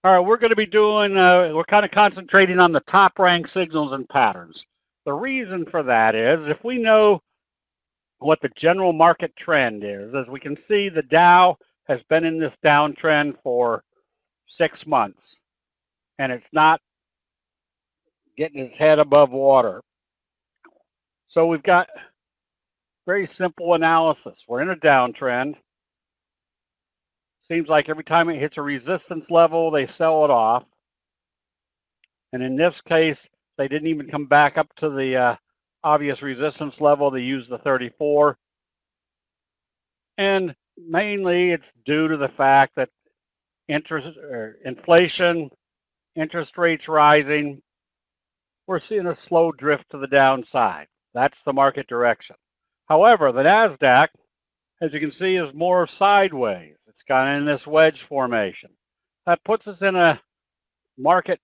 All right, we're going to be doing, we're kind of concentrating on the top ranked signals and patterns. The reason for that is if we know what the general market trend is, as we can see, the Dow has been in this downtrend for 6 months and it's not getting its head above water. So we've got very simple analysis. We're in a downtrend. Seems like every time it hits a resistance level, they sell it off. And in this case, they didn't even come back up to the obvious resistance level. They used the 34. And mainly it's due to the fact that inflation, interest rates rising, we're seeing a slow drift to the downside. That's the market direction. However, the Nasdaq, as you can see, is more sideways. It's kind of in this wedge formation. That puts us in a market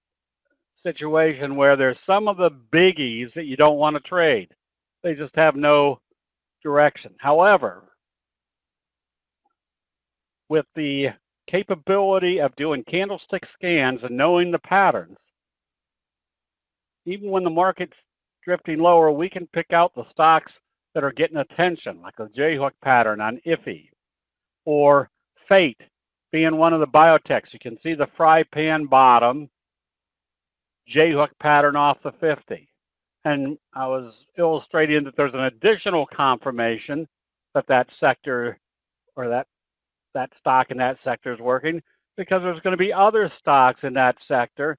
situation where there's some of the biggies that you don't want to trade. They just have no direction. However, with the capability of doing candlestick scans and knowing the patterns, even when the market's drifting lower, we can pick out the stocks that are getting attention, like a J-hook pattern on IFI, or Fate being one of the biotechs. You can see the fry pan bottom, J-hook pattern off the 50. And I was illustrating that there's an additional confirmation that that sector or that stock in that sector is working, because there's going to be other stocks in that sector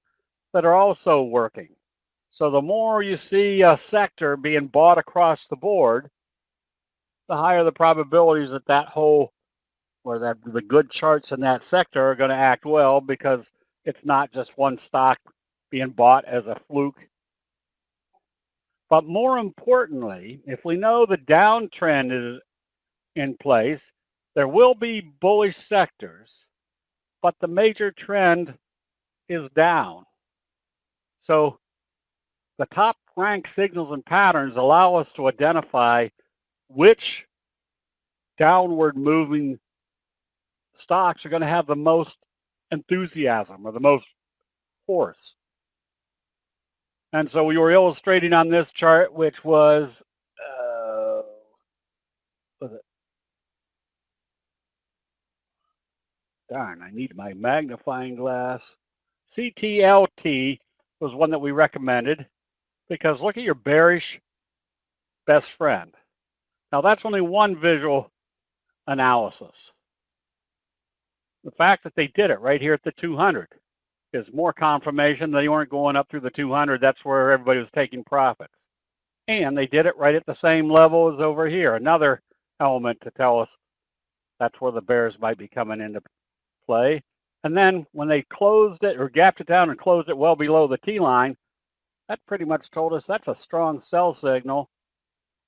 that are also working. So the more you see a sector being bought across the board, the higher the probabilities that that whole or that the good charts in that sector are going to act well, because it's not just one stock being bought as a fluke. But more importantly, if we know the downtrend is in place, there will be bullish sectors, but the major trend is down. So the top ranked signals and patterns allow us to identify which downward moving stocks are going to have the most enthusiasm or the most force. And so we were illustrating on this chart, which was it? Darn, I need my magnifying glass. CTLT was one that we recommended, because look at your bearish best friend. Now that's only one visual analysis. The fact that they did it right here at the 200 is more confirmation they weren't going up through the 200. That's where everybody was taking profits. And they did it right at the same level as over here. Another element to tell us that's where the bears might be coming into play. And then when they closed it or gapped it down and closed it well below the T line, that pretty much told us that's a strong sell signal.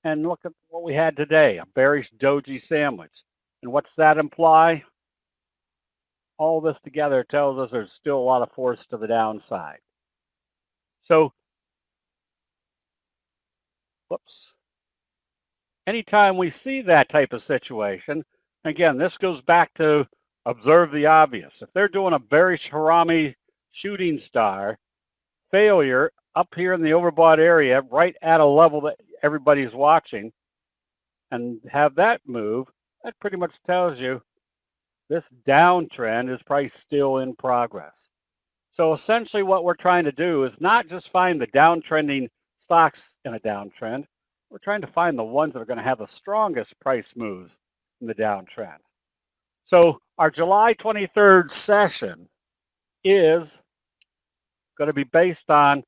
And look at what we had today, a bearish doji sandwich. And what's that imply? All this together tells us there's still a lot of force to the downside. So, whoops. Anytime we see that type of situation, again, this goes back to observe the obvious. If they're doing a bearish harami shooting star, failure up here in the overbought area, right at a level that everybody's watching, and have that move, that pretty much tells you this downtrend is probably still in progress. So essentially what we're trying to do is not just find the downtrending stocks in a downtrend, we're trying to find the ones that are going to have the strongest price moves in the downtrend. So our July 23rd session is going to be based on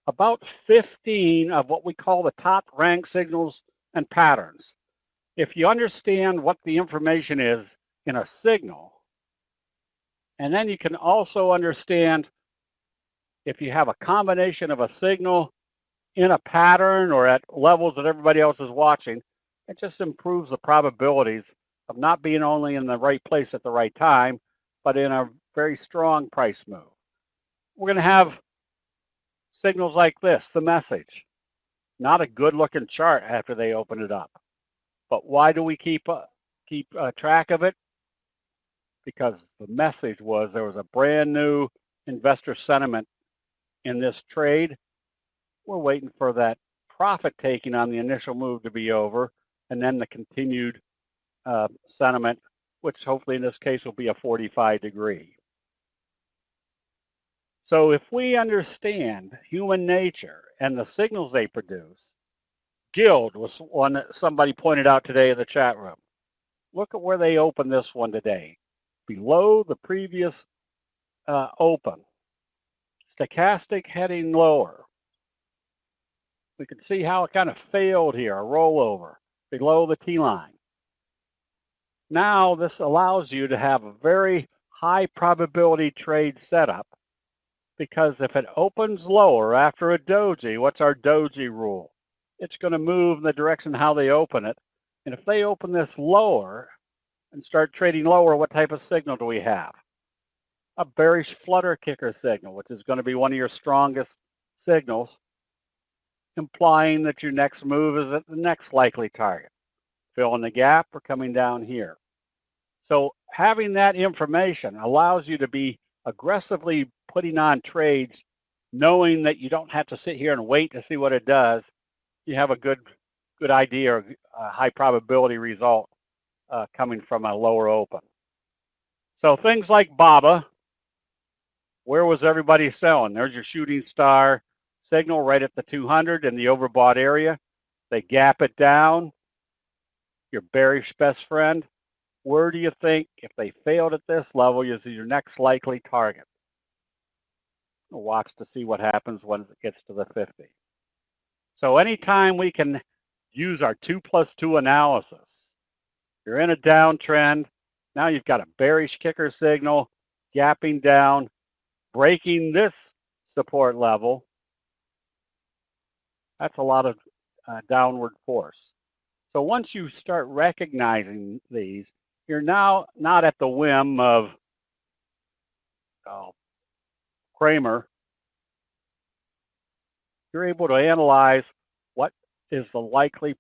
about 15 of what we call the top ranked signals and patterns. If you understand what the information is in a signal, and then you can also understand if you have a combination of a signal in a pattern or at levels that everybody else is watching, it just improves the probabilities of not being only in the right place at the right time, but in a very strong price move. We're going to have signals like this, the message. Not a good looking chart after they open it up. But why do we keep track of it? Because the message was there was a brand new investor sentiment in this trade. We're waiting for that profit taking on the initial move to be over, and then the continued sentiment, which hopefully in this case will be a 45-degree. So if we understand human nature and the signals they produce, Guild was one that somebody pointed out today in the chat room. Look at where they opened this one today. Below the previous open. Stochastic heading lower. We can see how it kind of failed here, a rollover below the T-line. Now this allows you to have a very high probability trade setup, because if it opens lower after a doji, what's our doji rule? It's going to move in the direction how they open it. And if they open this lower and start trading lower, what type of signal do we have? A bearish flutter kicker signal, which is going to be one of your strongest signals, implying that your next move is at the next likely target. Fill in the gap or coming down here. So having that information allows you to be aggressively putting on trades, knowing that you don't have to sit here and wait to see what it does. You have a good idea, or a high probability result coming from a lower open. So things like BABA, where was everybody selling? There's your shooting star signal right at the 200 in the overbought area. They gap it down. Your bearish best friend. Where do you think, if they failed at this level, is your next likely target? We'll watch to see what happens when it gets to the 50. So anytime we can use our 2+2 analysis, you're in a downtrend. Now you've got a bearish kicker signal, gapping down, breaking this support level. That's a lot of downward force. So once you start recognizing these, you're now not at the whim of Kramer. You're able to analyze what is the likely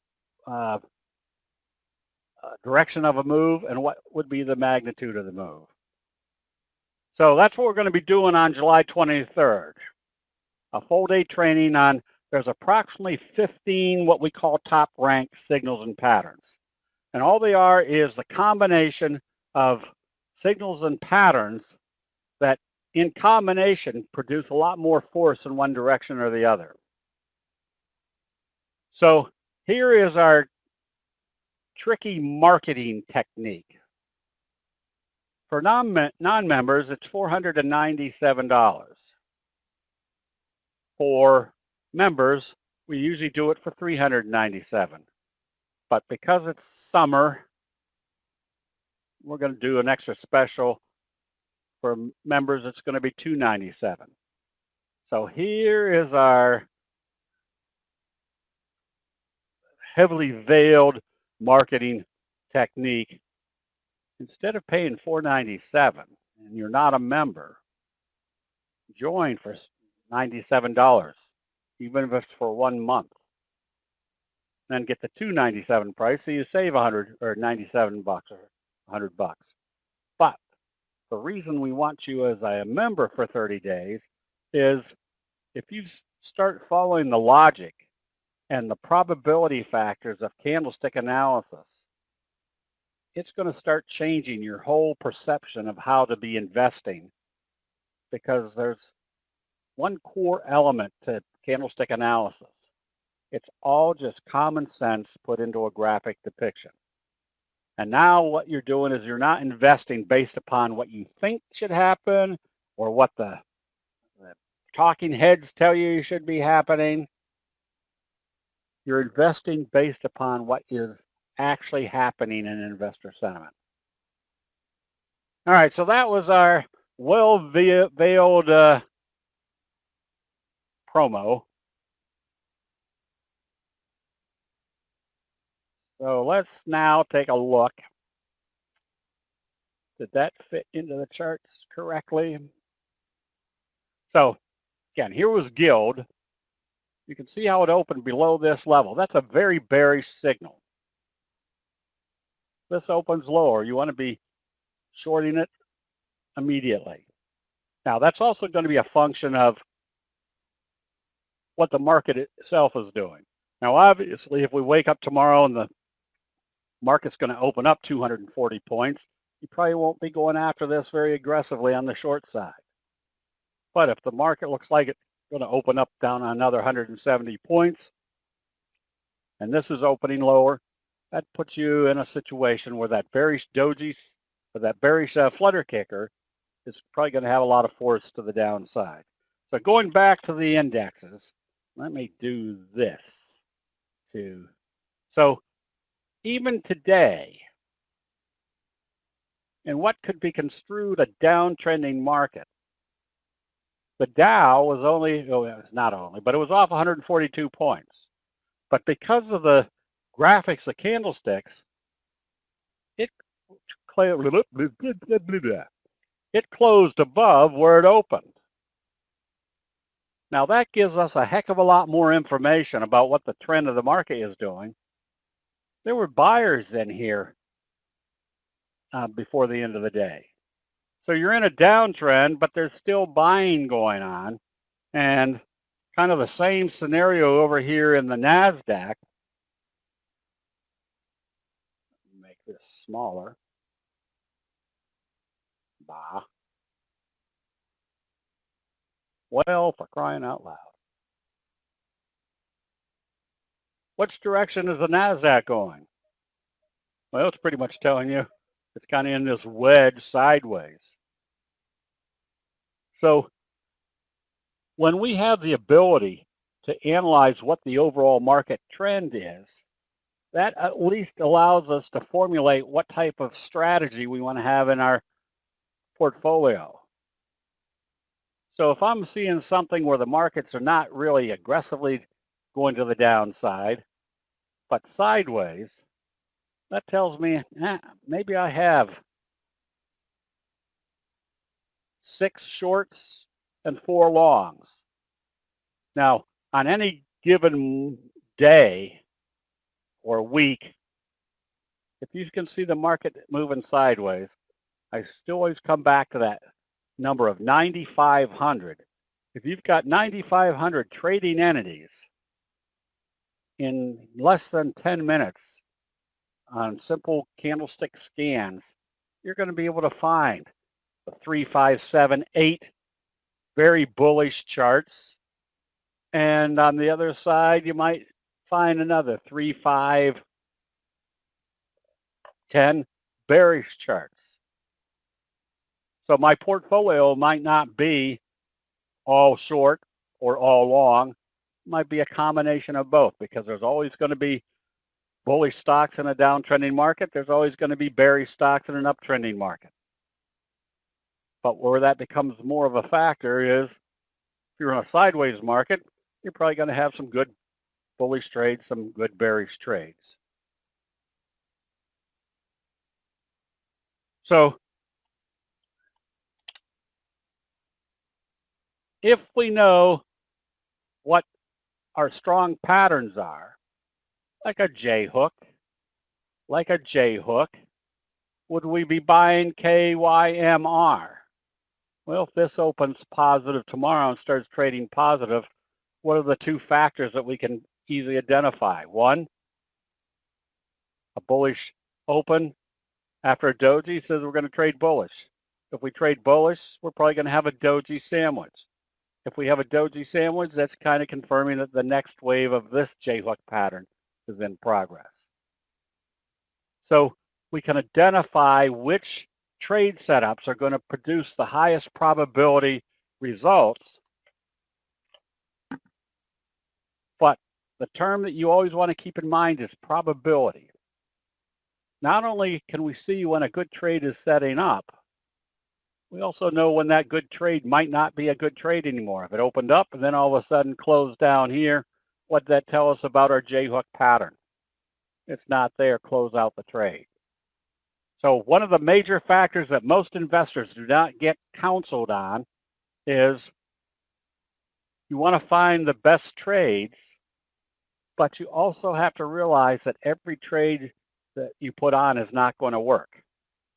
direction of a move and what would be the magnitude of the move. So that's what we're going to be doing on July 23rd. A full day training on, there's approximately 15 what we call top rank signals and patterns. And all they are is the combination of signals and patterns that in combination produce a lot more force in one direction or the other. So here is our tricky marketing technique. For non-members, it's $497. For members, we usually do it for $397. But because it's summer, we're going to do an extra special. For members, it's going to be $297. So here is our heavily veiled marketing technique. Instead of paying $497 and you're not a member, join for $97, even if it's for 1 month. Then get the $297 price, so you save 100 or 97 bucks or 100 bucks. But the reason we want you as a member for 30 days is if you start following the logic and the probability factors of candlestick analysis, it's going to start changing your whole perception of how to be investing, because there's one core element to candlestick analysis. It's all just common sense put into a graphic depiction. And now what you're doing is you're not investing based upon what you think should happen or what the talking heads tell you should be happening. You're investing based upon what is actually happening in investor sentiment. All right, so that was our well-veiled promo. So let's now take a look. Did that fit into the charts correctly? So again, here was Guild. You can see how it opened below this level. That's a very bearish signal. This opens lower. You want to be shorting it immediately. Now, that's also going to be a function of what the market itself is doing. Now, obviously, if we wake up tomorrow and the market's going to open up 240 points, you probably won't be going after this very aggressively on the short side. But if the market looks like it's going to open up down another 170 points, and this is opening lower, that puts you in a situation where that bearish doji or that bearish flutter kicker is probably going to have a lot of force to the downside. So going back to the indexes, let me do this too. So even today, in what could be construed a downtrending market, the Dow was only, oh, it was not only, but it was off 142 points. But because of the graphics, the candlesticks, it closed above where it opened. Now that gives us a heck of a lot more information about what the trend of the market is doing. There were buyers in here before the end of the day. So you're in a downtrend, but there's still buying going on. And kind of the same scenario over here in the Nasdaq. Make this smaller. Bah. Well, for crying out loud. Which direction is the Nasdaq going? Well, it's pretty much telling you it's kind of in this wedge sideways. So when we have the ability to analyze what the overall market trend is, that at least allows us to formulate what type of strategy we want to have in our portfolio. So if I'm seeing something where the markets are not really aggressively going to the downside, but sideways, that tells me maybe I have 6 shorts and 4 longs. Now, on any given day or week, if you can see the market moving sideways, I still always come back to that number of 9,500. If you've got 9,500 trading entities in less than 10 minutes on simple candlestick scans, you're going to be able to find the 3, 5, 7, 8 very bullish charts. And on the other side, you might find another 3, 5, 10 bearish charts. So my portfolio might not be all short or all long. It might be a combination of both, because there's always going to be bullish stocks in a downtrending market. There's always going to be bearish stocks in an uptrending market. But where that becomes more of a factor is if you're in a sideways market, you're probably going to have some good bullish trades, some good bearish trades. So if we know what our strong patterns are, like a J hook, would we be buying KYMR? Well, if this opens positive tomorrow and starts trading positive, what are the 2 factors that we can easily identify? One, a bullish open after a doji says we're going to trade bullish. If we trade bullish, we're probably going to have a doji sandwich. If we have a doji sandwich, that's kind of confirming that the next wave of this J-hook pattern is in progress. So we can identify which trade setups are going to produce the highest probability results. But the term that you always want to keep in mind is probability. Not only can we see when a good trade is setting up, we also know when that good trade might not be a good trade anymore. If it opened up and then all of a sudden closed down here, what does that tell us about our J-hook pattern? It's not there, close out the trade. So one of the major factors that most investors do not get counseled on is you want to find the best trades, but you also have to realize that every trade that you put on is not going to work.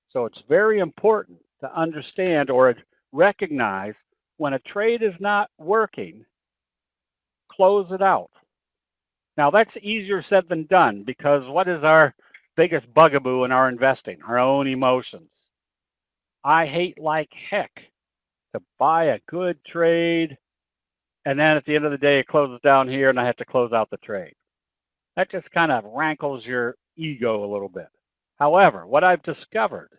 So it's very important to understand, or recognize when a trade is not working, close it out. Now that's easier said than done, because what is our biggest bugaboo in our investing? Our own emotions. I hate like heck to buy a good trade, and then at the end of the day it closes down here and I have to close out the trade. That just kind of rankles your ego a little bit. However, what I've discovered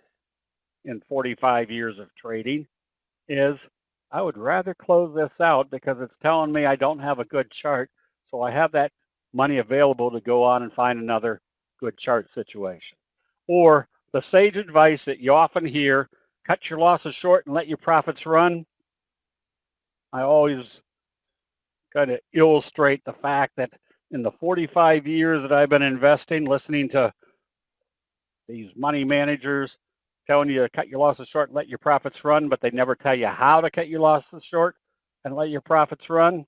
in 45 years of trading is I would rather close this out, because it's telling me I don't have a good chart, so I have that money available to go on and find another good chart situation. Or the sage advice that you often hear, cut your losses short and let your profits run. I always kind of illustrate the fact that in the 45 years that I've been investing, listening to these money managers telling you to cut your losses short and let your profits run, but they never tell you how to cut your losses short and let your profits run.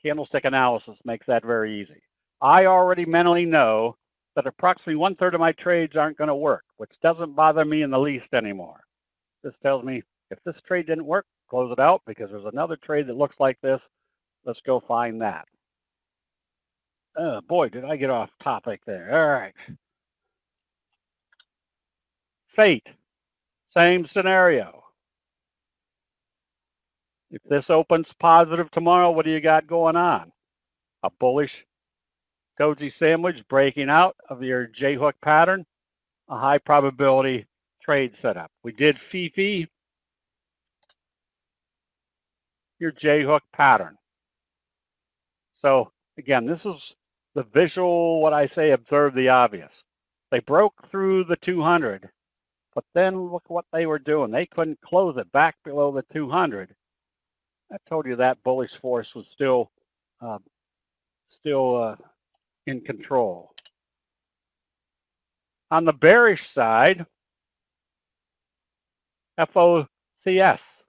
Candlestick analysis makes that very easy. I already mentally know that approximately 1/3 of my trades aren't going to work, which doesn't bother me in the least anymore. This tells me if this trade didn't work, close it out, because there's another trade that looks like this. Let's go find that. Oh boy, did I get off topic there. All right. Fate, same scenario. If this opens positive tomorrow, what do you got going on? A bullish doji sandwich breaking out of your J-hook pattern, a high probability trade setup. We did Fifi, your J-hook pattern. So again, this is the visual, what I say, observe the obvious. They broke through the 200, but then look what they were doing. They couldn't close it back below the 200. I told you that bullish force was still in control. On the bearish side, FOCS,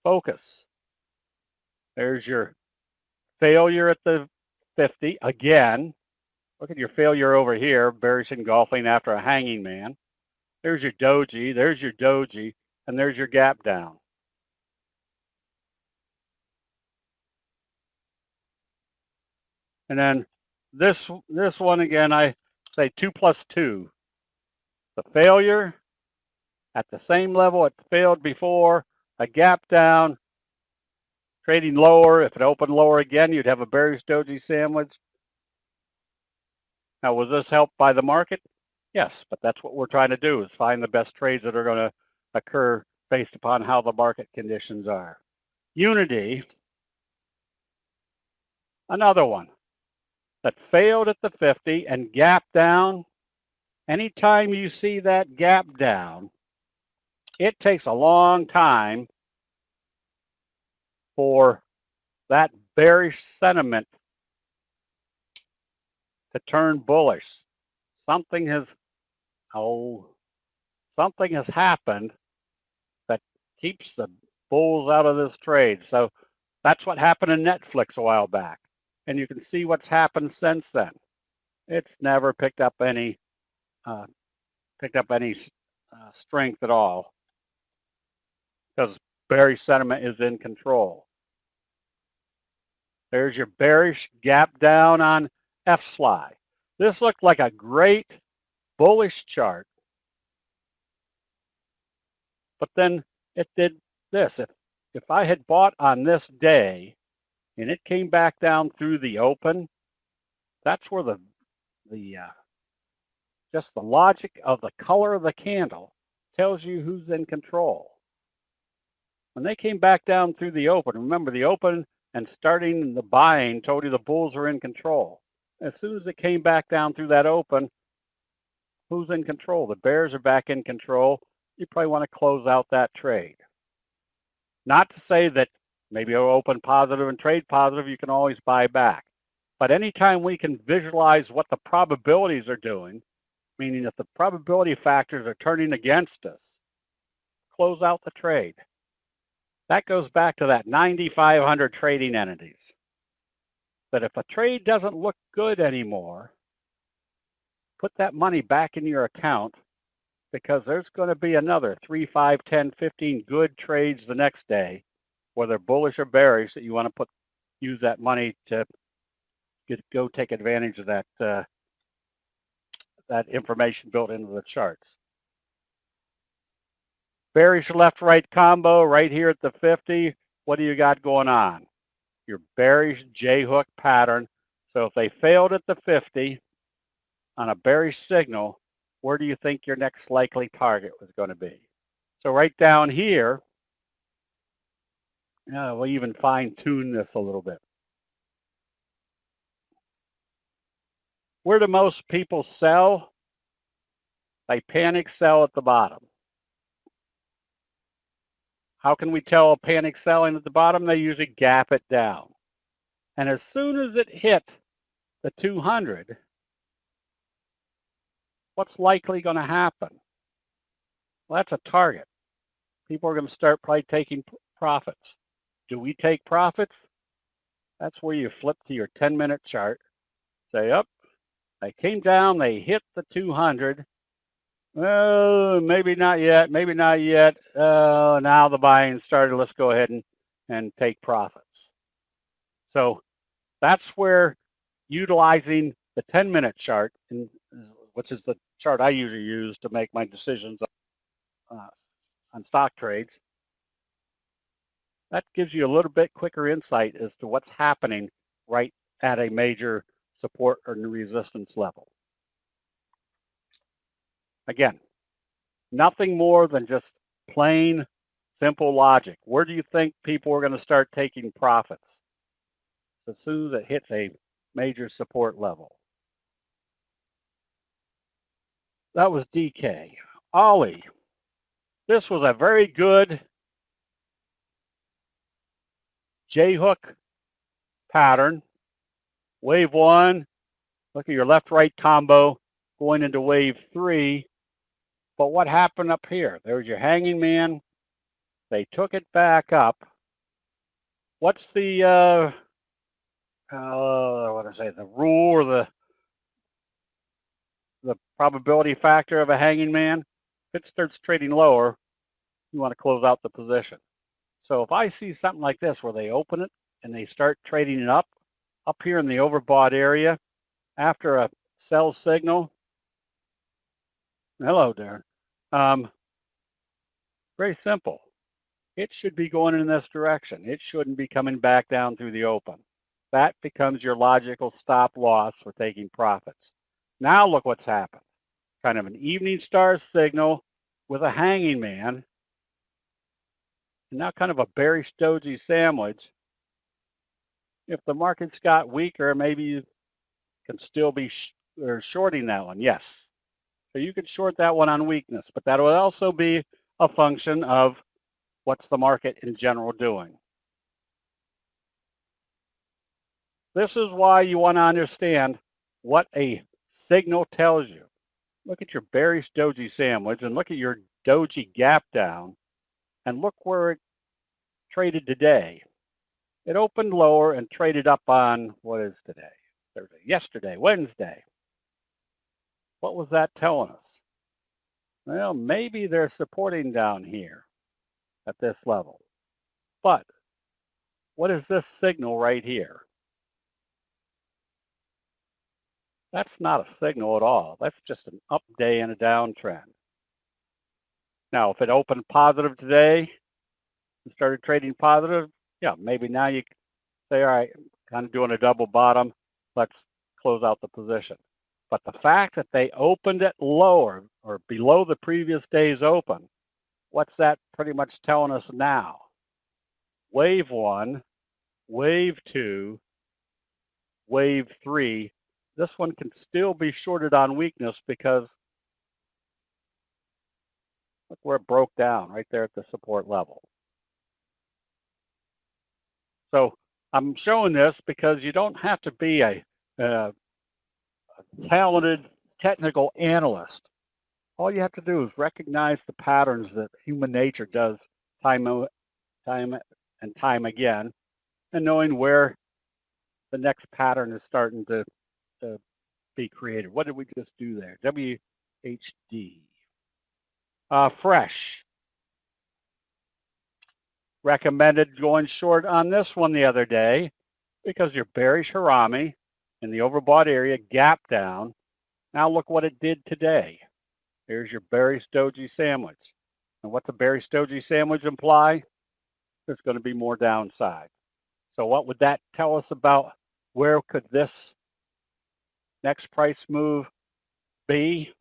focus. There's your failure at the 50. Again, look at your failure over here, bearish engulfing after a hanging man. There's your doji, and there's your gap down. And then this one again, I say 2 + 2. The failure at the same level it failed before, a gap down, trading lower. If it opened lower again, you'd have a bearish doji sandwich. Now, was this helped by the market? Yes, but that's what we're trying to do, is find the best trades that are going to occur based upon how the market conditions are. Unity, another one that failed at the 50 and gap down. Anytime you see that gap down, it takes a long time for that bearish sentiment to turn bullish. Something has happened that keeps the bulls out of this trade. So that's what happened in Netflix a while back. And you can see what's happened since then. It's never picked up any strength at all, because bearish sentiment is in control. There's your bearish gap down on FSLI. This looked like a great bullish chart, but then it did this. If I had bought on this day and it came back down through the open, that's where just the logic of the color of the candle tells you who's in control. When they came back down through the open, remember the open and starting the buying told you the bulls are in control. As soon as it came back down through that open, who's in control? The bears are back in control. You probably want to close out that trade. Not to say that maybe it'll open positive and trade positive, you can always buy back. But anytime we can visualize what the probabilities are doing, meaning if the probability factors are turning against us, close out the trade. That goes back to that 9,500 trading entities. That if a trade doesn't look good anymore, put that money back in your account because there's going to be another 3, 5, 10, 15 good trades the next day, whether bullish or bearish, that you want to use that money to go take advantage of that information built into the charts. Bearish left-right combo right here at the 50. What do you got going on? Your bearish J-hook pattern. So if they failed at the 50 on a bearish signal, where do you think your next likely target was going to be? So right down here, we'll even fine-tune this a little bit. Where do most people sell? They panic sell at the bottom. How can we tell a panic selling at the bottom? They usually gap it down. And as soon as it hit the 200, what's likely going to happen? Well, that's a target. People are going to start probably taking profits. Do we take profits? That's where you flip to your 10-minute chart. Say, up, they came down, they hit the 200. Oh, maybe not yet, maybe not yet. Now the buying started. Let's go ahead and take profits. So that's where utilizing the 10-minute chart, which is the chart I usually use to make my decisions on stock trades, that gives you a little bit quicker insight as to what's happening right at a major support or resistance level. Again, nothing more than just plain, simple logic. Where do you think people are going to start taking profits? As soon as it hits a major support level. That was DK. Ollie. This was a very good J-hook pattern. Wave 1, look at your left-right combo going into wave 3. But what happened up here? There's your hanging man. They took it back up. What's the the rule or the probability factor of a hanging man? If it starts trading lower, you want to close out the position. So if I see something like this where they open it and they start trading it up here in the overbought area after a sell signal. Hello there. Very simple. It should be going in this direction. It shouldn't be coming back down through the open. That becomes your logical stop loss for taking profits. Now look what's happened. Kind of an evening star signal with a hanging man. And now kind of a bearish doji sandwich. If the market's got weaker, maybe you can still be shorting that one. Yes. So you could short that one on weakness, but that will also be a function of what's the market in general doing. This is why you want to understand what a signal tells you. Look at your bearish doji sandwich and look at your doji gap down and look where it traded today. It opened lower and traded up on, what is today? Thursday, yesterday, Wednesday. What was that telling us? Well, maybe they're supporting down here at this level. But what is this signal right here? That's not a signal at all. That's just an up day and a downtrend. Now, if it opened positive today and started trading positive, yeah, maybe now you say, all right, I'm kind of doing a double bottom. Let's close out the position. But the fact that they opened it lower or below the previous day's open, what's that pretty much telling us now? Wave 1, wave 2, wave 3. This one can still be shorted on weakness because look where it broke down right there at the support level. So I'm showing this because you don't have to be a talented technical analyst. All you have to do is recognize the patterns that human nature does time and time again, and knowing where the next pattern is starting to be created. What did we just do there? WHD. Fresh. Recommended going short on this one the other day because your bearish harami in the overbought area gapped down. Now look what it did today. Here's your bearish doji sandwich. And what's a bearish doji sandwich imply? There's going to be more downside. So what would that tell us about where could this next price move be?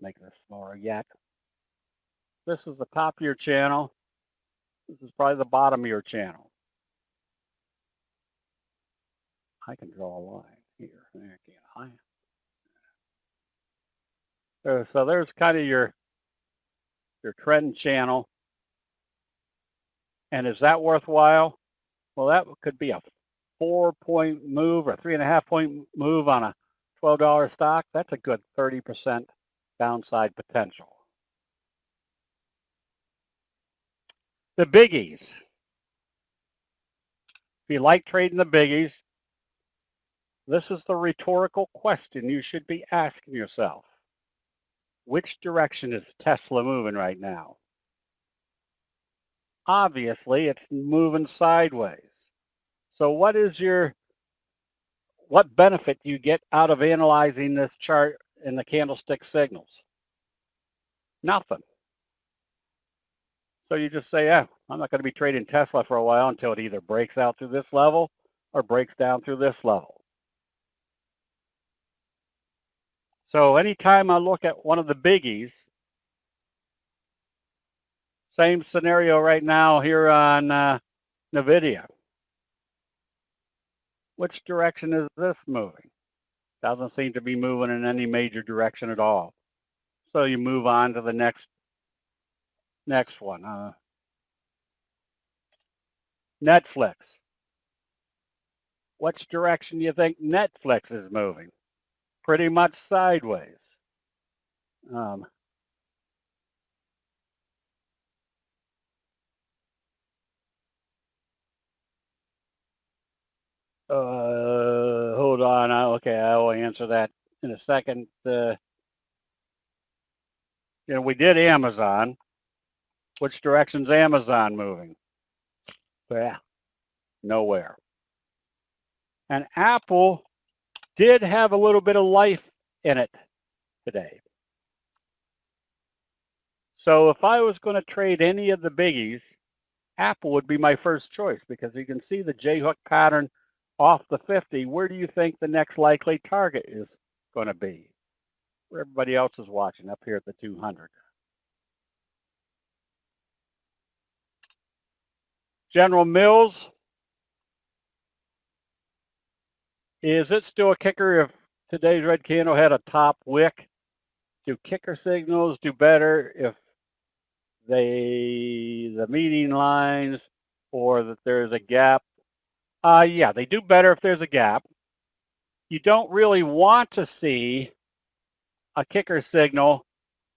Make this smaller yet. This is the top of your channel. This is probably the bottom of your channel. I can draw a line here. So there's kind of your trend channel. And is that worthwhile? Well, that could be a 4-point move or 3.5-point move on a $12 stock. That's a good 30% downside potential. The biggies. If you like trading the biggies, this is the rhetorical question you should be asking yourself. Which direction is Tesla moving right now? Obviously, it's moving sideways. So what benefit do you get out of analyzing this chart and the candlestick signals? Nothing. So you just say, I'm not going to be trading Tesla for a while until it either breaks out through this level or breaks down through this level. So anytime I look at one of the biggies, same scenario right now here on NVIDIA. Which direction is this moving? Doesn't seem to be moving in any major direction at all. So you move on to the next one. Netflix. Which direction do you think Netflix is moving? Pretty much sideways. Hold on. Okay, I will answer that in a second. We did Amazon. Which direction's Amazon moving? Yeah, nowhere. And Apple did have a little bit of life in it today. So if I was going to trade any of the biggies, Apple would be my first choice because you can see the J-hook pattern off the 50. Where do you think the next likely target is going to be? Where everybody else is watching, up here at the 200. General Mills, is it still a kicker if today's red candle had a top wick? Do kicker signals do better if the meeting lines or that there's a gap? Yeah, they do better if there's a gap. You don't really want to see a kicker signal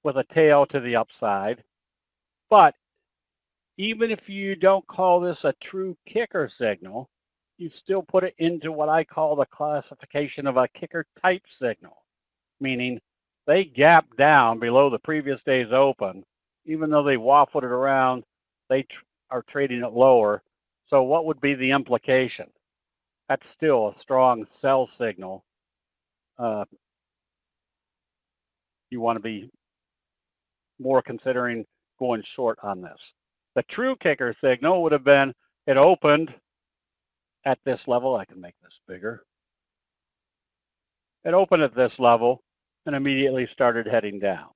with a tail to the upside. But even if you don't call this a true kicker signal, you still put it into what I call the classification of a kicker type signal, meaning they gap down below the previous day's open. Even though they waffled it around, they are trading it lower. So what would be the implication? That's still a strong sell signal. You want to be more considering going short on this. The true kicker signal would have been it opened at this level. I can make this bigger. It opened at this level and immediately started heading down.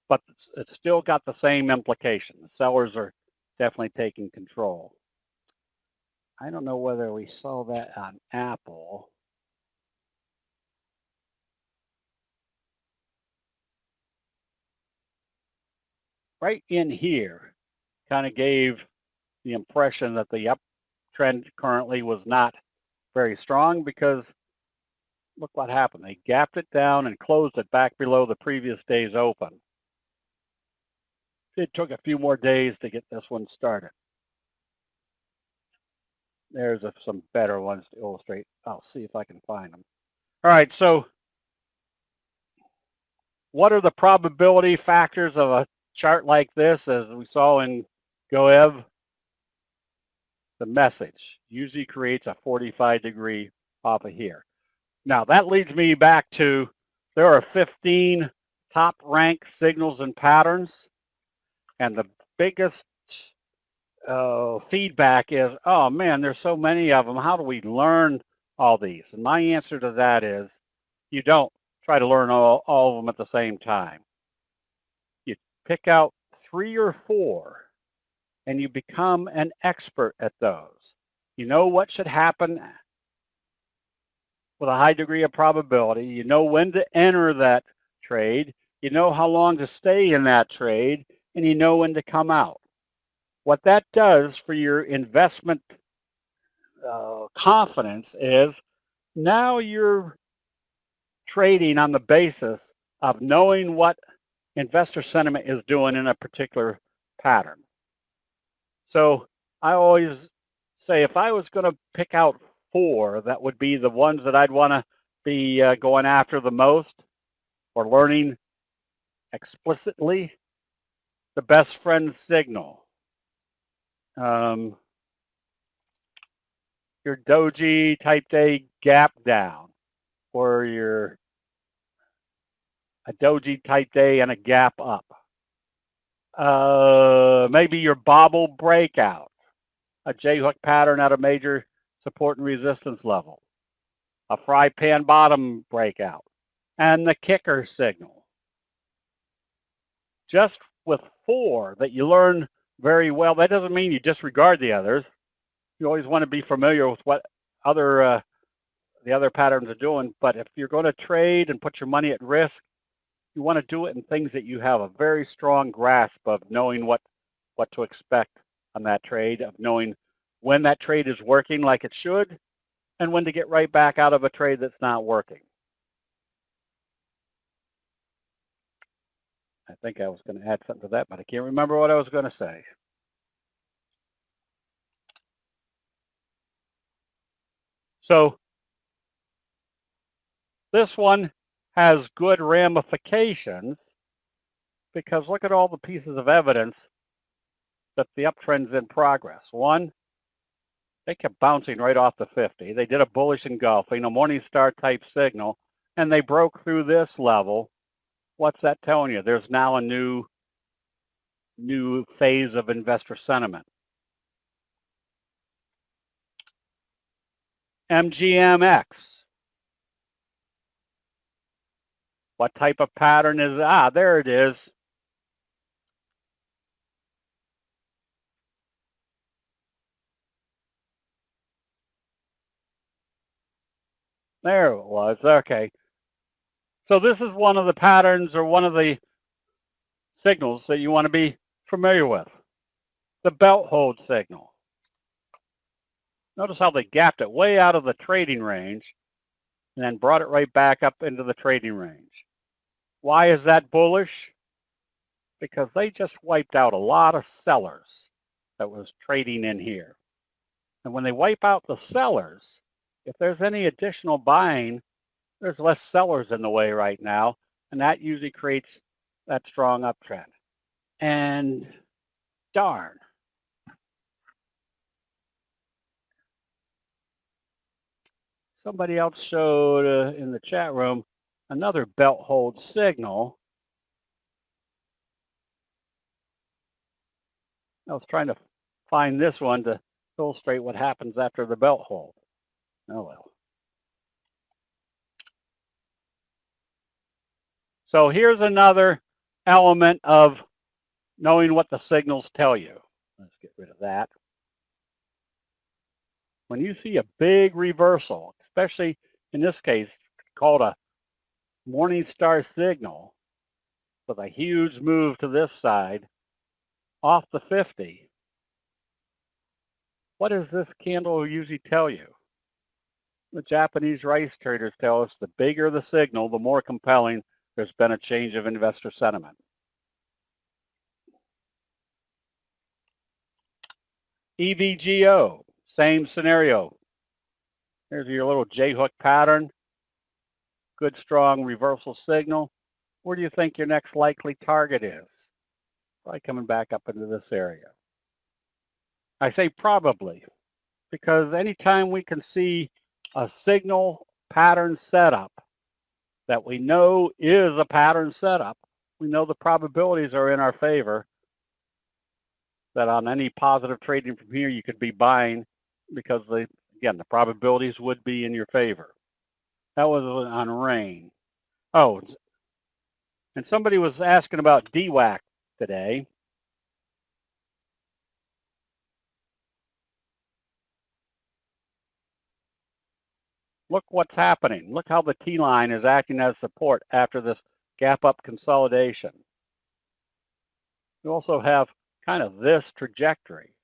But it's still got the same implication. The sellers are definitely taking control. I don't know whether we saw that on Apple. Right in here kind of gave the impression that the uptrend currently was not very strong because look what happened. They gapped it down and closed it back below the previous day's open. It took a few more days to get this one started. There's some better ones to illustrate. I'll see if I can find them. All right, so what are the probability factors of a chart like this, as we saw in Goev? The message usually creates a 45-degree off of here. Now, that leads me back to there are 15 top-ranked signals and patterns, and the biggest feedback is, oh man, there's so many of them. How do we learn all these? And my answer to that is, you don't try to learn all of them at the same time. You pick out 3 or 4, and you become an expert at those. You know what should happen with a high degree of probability. You know when to enter that trade. You know how long to stay in that trade, and you know when to come out. What that does for your investment confidence is now you're trading on the basis of knowing what investor sentiment is doing in a particular pattern. So I always say if I was going to pick out 4, that would be the ones that I'd want to be going after the most or learning explicitly. The best friend signal, your doji type day gap down, or your a doji type day and a gap up. Maybe your bobble breakout, a J-hook pattern at a major support and resistance level, a fry pan bottom breakout, and the kicker signal. Just with 4 that you learn very well, that doesn't mean you disregard the others. You always want to be familiar with what the other patterns are doing. But if you're going to trade and put your money at risk, you want to do it in things that you have a very strong grasp of, knowing what to expect on that trade, of knowing when that trade is working like it should, and when to get right back out of a trade that's not working. I think I was going to add something to that, but I can't remember what I was going to say. So this one has good ramifications because look at all the pieces of evidence that the uptrend's in progress. One, they kept bouncing right off the 50. They did a bullish engulfing, a Morningstar type signal, and they broke through this level. What's that telling you? There's now a new phase of investor sentiment. MGMX. What type of pattern is it? There it is. There it was. Okay. So this is one of the patterns, or one of the signals that you want to be familiar with. The belt hold signal. Notice how they gapped it way out of the trading range and then brought it right back up into the trading range. Why is that bullish? Because they just wiped out a lot of sellers that was trading in here. And when they wipe out the sellers, if there's any additional buying, there's less sellers in the way right now, and that usually creates that strong uptrend. And darn, somebody else showed in the chat room another belt hold signal. I was trying to find this one to illustrate what happens after the belt hold. Oh well. So here's another element of knowing what the signals tell you. Let's get rid of that. When you see a big reversal, especially in this case called a Morningstar signal with a huge move to this side off the 50, what does this candle usually tell you? The Japanese rice traders tell us the bigger the signal, the more compelling there's been a change of investor sentiment. EVGO, same scenario. Here's your little J-hook pattern. good strong reversal signal, where do you think your next likely target is? Probably coming back up into this area. I say probably, because anytime we can see a signal pattern setup that we know is a pattern setup, we know the probabilities are in our favor, that on any positive trading from here you could be buying, because again, the probabilities would be in your favor. That was on rain. Oh, and somebody was asking about DWAC today. Look what's happening. Look how the T line is acting as support after this gap up consolidation. You also have kind of this trajectory,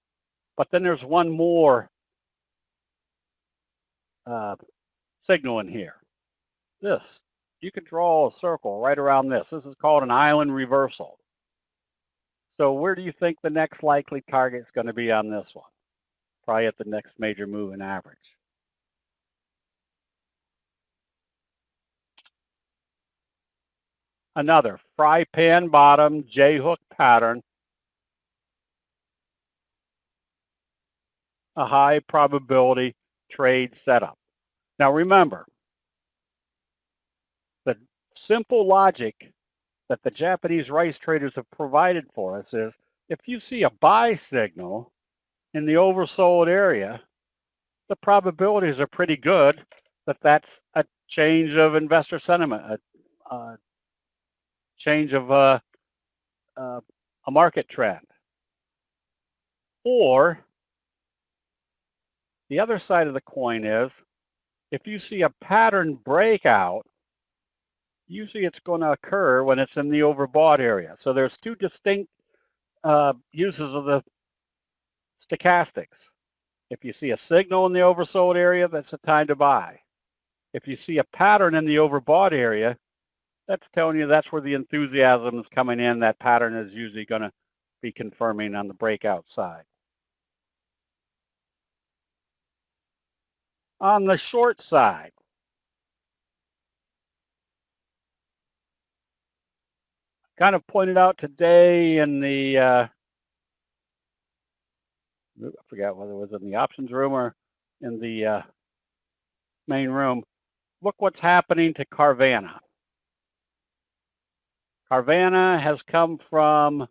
but then there's one more signal in here. This, you could draw a circle right around this. This is called an island reversal. So where do you think the next likely target is going to be on this one? Probably at the next major moving average. Another fry pan bottom J-hook pattern. A high probability trade setup. Now remember, the simple logic that the Japanese rice traders have provided for us is, if you see a buy signal in the oversold area, the probabilities are pretty good that that's a change of investor sentiment, a change of a market trend. Or the other side of the coin is, if you see a pattern breakout, usually it's going to occur when it's in the overbought area. So there's two distinct uses of the stochastics. If you see a signal in the oversold area, that's the time to buy. If you see a pattern in the overbought area, that's telling you that's where the enthusiasm is coming in. That pattern is usually going to be confirming on the breakout side. On the short side, kind of pointed out today in the, I forgot whether it was in the options room or in the main room, look what's happening to Carvana. Carvana has come from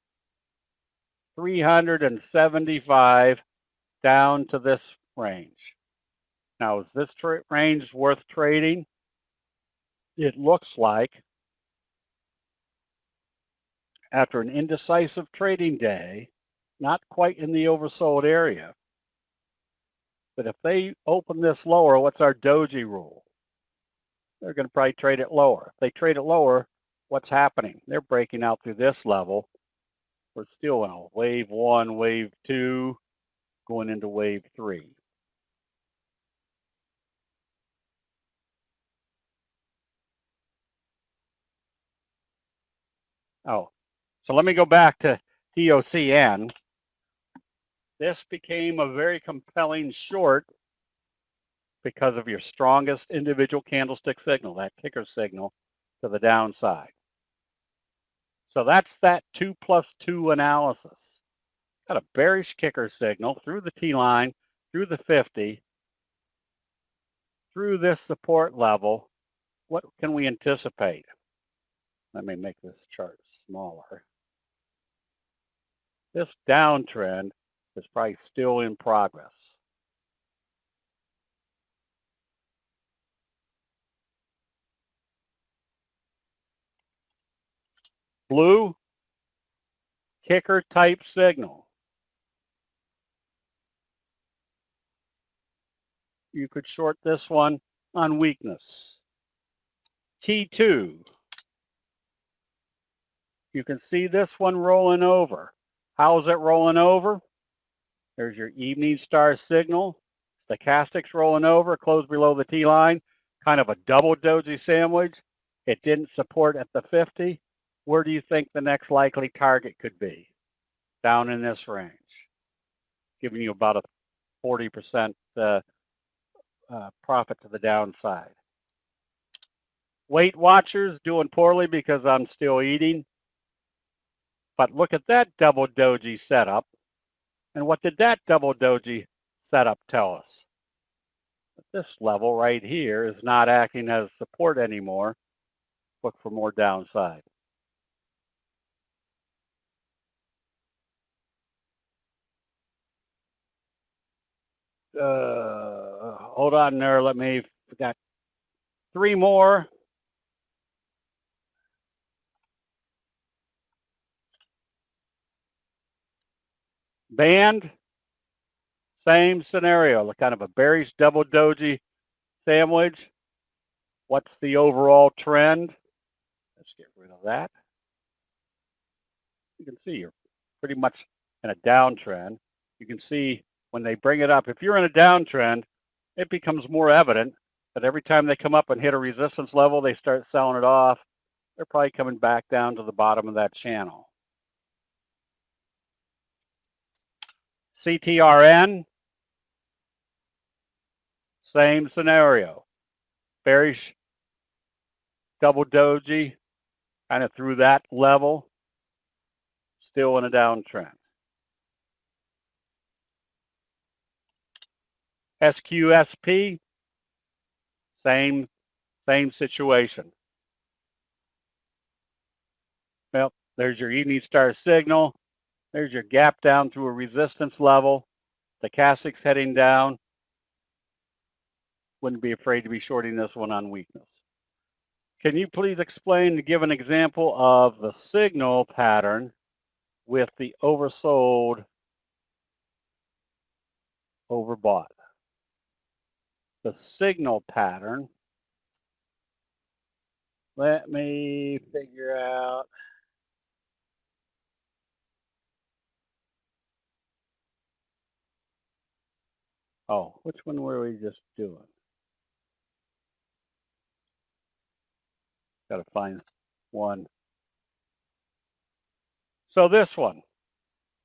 375 down to this range. Now, is this range worth trading? It looks like, after an indecisive trading day, not quite in the oversold area, but if they open this lower, what's our doji rule? They're going to probably trade it lower. If they trade it lower, what's happening? They're breaking out through this level. We're still in a wave 1, wave 2, going into wave 3. Oh, so let me go back to TOCN. This became a very compelling short because of your strongest individual candlestick signal, that kicker signal to the downside. So that's that 2+2 analysis. Got a bearish kicker signal through the T line, through the 50, through this support level. What can we anticipate? Let me make this chart smaller. This downtrend is probably still in progress. Blue, kicker type signal. You could short this one on weakness. T2. You can see this one rolling over. How is it rolling over? There's your evening star signal. Stochastics rolling over, closed below the T line. Kind of a double doji sandwich. It didn't support at the 50. Where do you think the next likely target could be? Down in this range. Giving you about a 40% profit to the downside. Weight Watchers doing poorly because I'm still eating. But look at that double doji setup. And what did that double doji setup tell us? This level right here is not acting as support anymore. Look for more downside. Hold on there. Got 3 more. Band, same scenario, kind of a bearish double doji sandwich. What's the overall trend? Let's get rid of that. You can see you're pretty much in a downtrend. You can see when they bring it up, if you're in a downtrend, it becomes more evident that every time they come up and hit a resistance level, they start selling it off. They're probably coming back down to the bottom of that channel. CTRN, same scenario. Bearish double doji, kind of through that level, still in a downtrend. SQSP, same situation. Well, there's your evening star signal. There's your gap down through a resistance level. Stochastic's heading down. Wouldn't be afraid to be shorting this one on weakness. Can you please explain and give an example of the signal pattern with the oversold, overbought? The signal pattern. Let me figure out. Oh, which one were we just doing? Got to find one. So this one,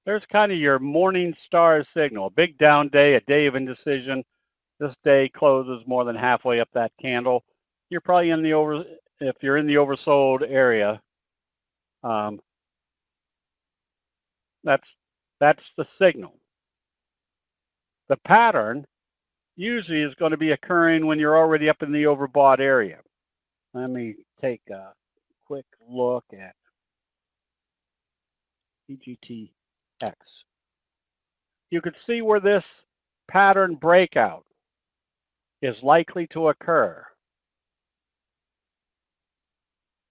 there's kind of your morning star signal, a big down day, a day of indecision. This day closes more than halfway up that candle. You're probably in the if you're in the oversold area, that's the signal. The pattern usually is going to be occurring when you're already up in the overbought area. Let me take a quick look at EGTX. You can see where this pattern breakout is likely to occur.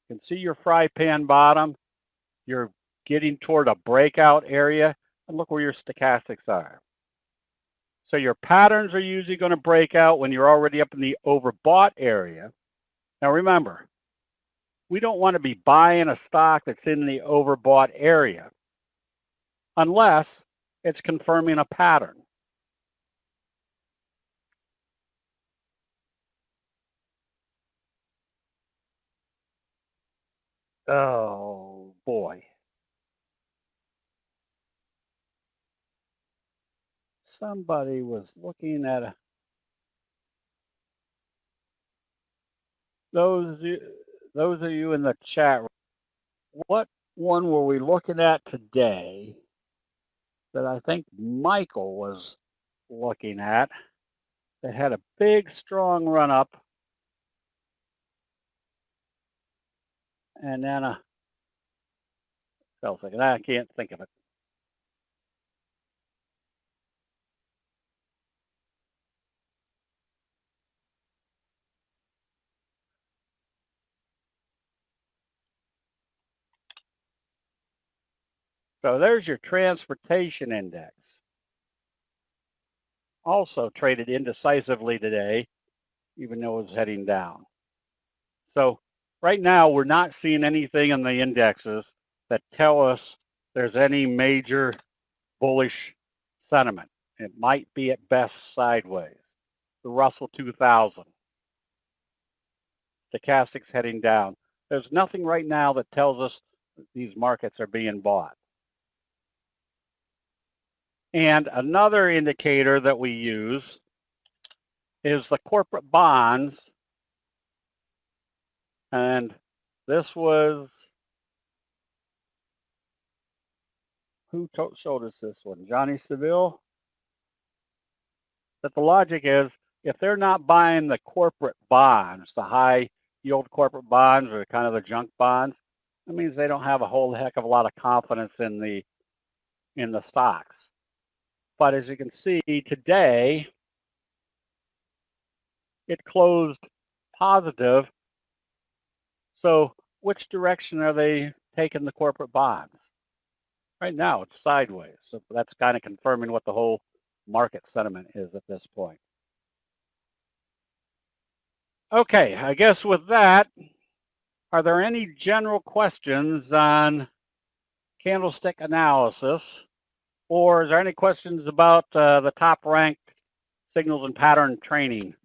You can see your fry pan bottom. You're getting toward a breakout area, and look where your stochastics are. So your patterns are usually going to break out when you're already up in the overbought area. Now remember, we don't want to be buying a stock that's in the overbought area unless it's confirming a pattern. Oh boy. Somebody was looking at those of you in the chat. What one were we looking at today that I think Michael was looking at that had a big strong run up and then a fell second? I can't think of it. So there's your transportation index. Also traded indecisively today, even though it was heading down. So right now, we're not seeing anything in the indexes that tell us there's any major bullish sentiment. It might be at best sideways. The Russell 2000. Stochastics heading down. There's nothing right now that tells us these markets are being bought. And another indicator that we use is the corporate bonds And this was, who showed us this one? Johnny Seville. That the logic is, if they're not buying the corporate bonds, the high yield corporate bonds or kind of the junk bonds, that means they don't have a whole heck of a lot of confidence in the stocks. But as you can see today, it closed positive. So which direction are they taking the corporate bonds? Right now it's sideways. So that's kind of confirming what the whole market sentiment is at this point. Okay, I guess with that, are there any general questions on candlestick analysis? Or is there any questions about the top ranked signals and pattern training?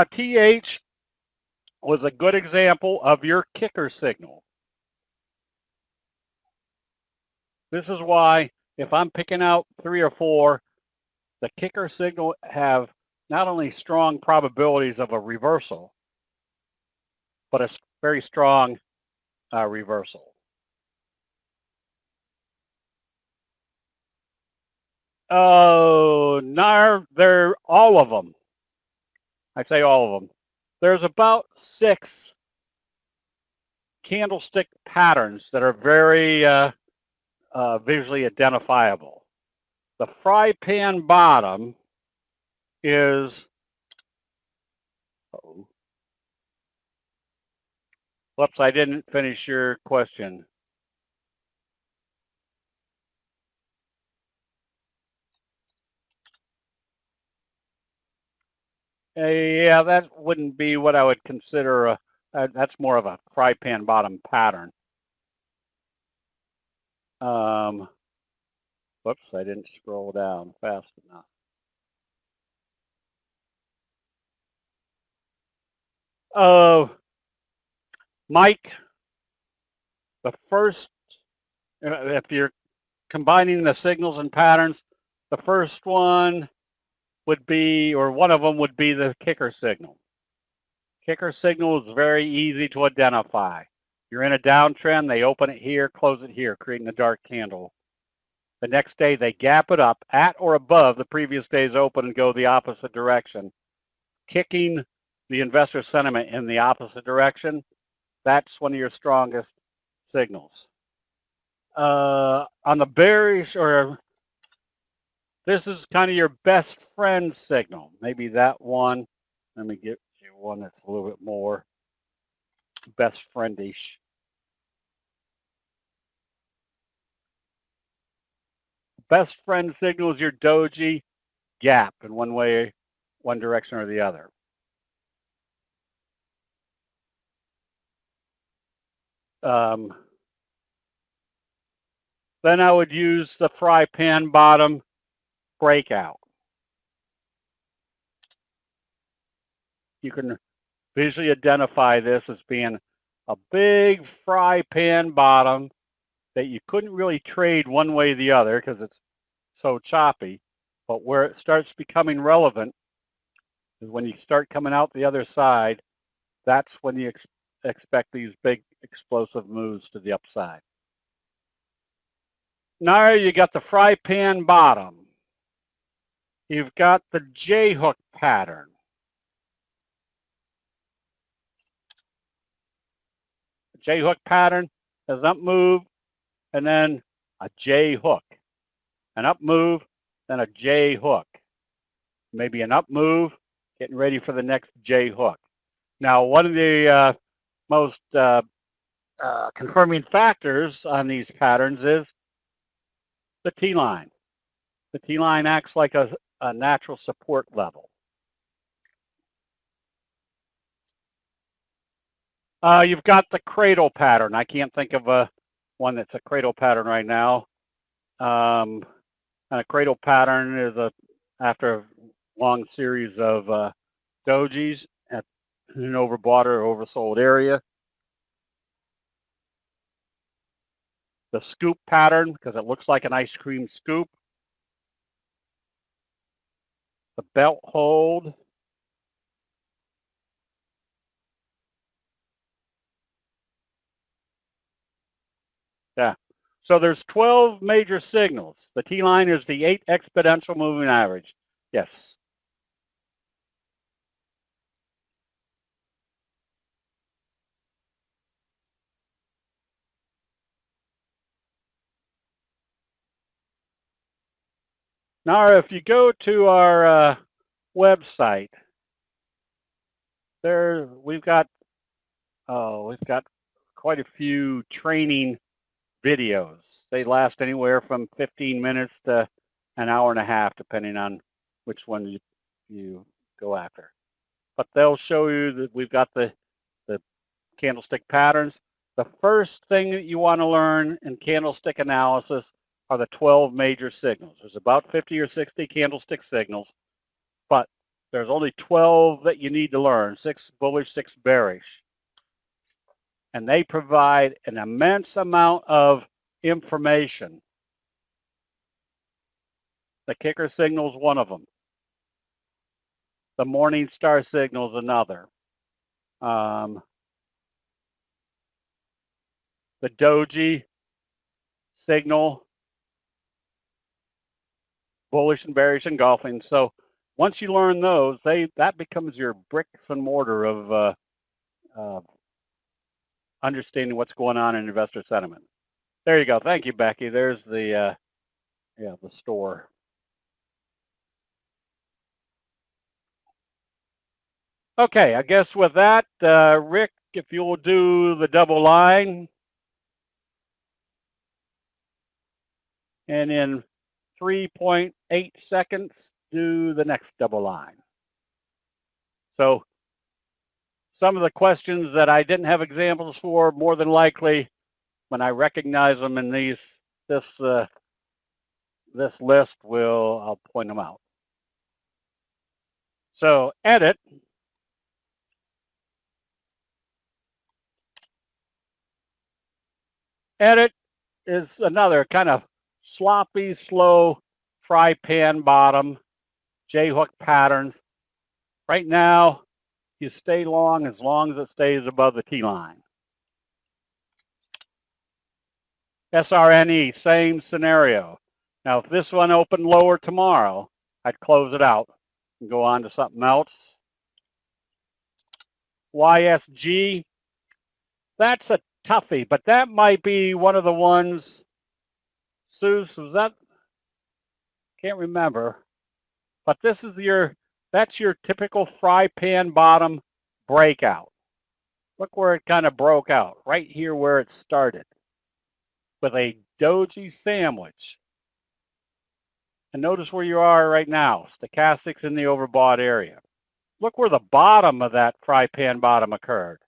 TH was a good example of your kicker signal. This is why if I'm picking out 3 or 4, the kicker signal have not only strong probabilities of a reversal, but a very strong reversal. Oh, no, they're all of them. I say all of them. There's about 6 candlestick patterns that are very visually identifiable. The fry pan bottom is, whoops, I didn't finish your question. Yeah, that wouldn't be what I would consider that's more of a fry pan bottom pattern. Whoops, I didn't scroll down fast enough. Mike, the first, if you're combining the signals and patterns, the first one would be, or one of them would be the kicker signal. Kicker signal is very easy to identify. You're in a downtrend, they open it here, close it here, creating a dark candle. The next day, they gap it up at or above the previous day's open and go the opposite direction, kicking the investor sentiment in the opposite direction. That's one of your strongest signals. On the bearish, or this is kind of your best friend signal. Maybe that one. Let me get you one that's a little bit more best friendish. Best friend signal is your doji gap in one way, one direction or the other. Then I would use the fry pan bottom breakout. You can visually identify this as being a big fry pan bottom that you couldn't really trade one way or the other because it's so choppy. But where it starts becoming relevant is when you start coming out the other side. That's when you expect these big explosive moves to the upside. Now you got the fry pan bottom. You've got the J-hook pattern. The J-hook pattern is an up move and then a J-hook. An up move, then a J-hook. Maybe an up move, getting ready for the next J-hook. Now, one of the most confirming factors on these patterns is the T-line. The T-line acts like a natural support level. You've got the cradle pattern. I can't think of one that's a cradle pattern right now. And a cradle pattern is after a long series of dojis at an overbought or oversold area. the scoop pattern because it looks like an ice cream scoop. The belt hold. Yeah. So there's 12 major signals. The T-line is the 8 exponential moving average. Yes. Now, if you go to our website, there we've got quite a few training videos. They last anywhere from 15 minutes to an hour and a half, depending on which one you go after. But they'll show you that we've got the candlestick patterns. The first thing that you want to learn in candlestick analysis are the 12 major signals. There's about 50 or 60 candlestick signals, but there's only 12 that you need to learn, 6 bullish, 6 bearish. And they provide an immense amount of information. The kicker signal is one of them. The morning star signal is another. The doji signal, bullish and bearish engulfing. So once you learn those, that becomes your bricks and mortar of understanding what's going on in investor sentiment. There you go. Thank you, Becky. There's the the store. Okay, I guess with that, Rick, if you'll do the double line, and in 3.8 seconds, do the next double line. So some of the questions that I didn't have examples for, more than likely, when I recognize them in this list, I'll point them out. So edit. Edit is another kind of sloppy, slow fry pan bottom, J-hook patterns. Right now, you stay long as it stays above the T-line. SRNE, same scenario. Now, if this one opened lower tomorrow, I'd close it out and go on to something else. YSG, that's a toughie, but that might be one of the ones. Seuss, was that? Can't remember. But this is that's your typical fry pan bottom breakout. Look where it kind of broke out, right here where it started, with a doji sandwich. And notice where you are right now, stochastics in the overbought area. Look where the bottom of that fry pan bottom occurred.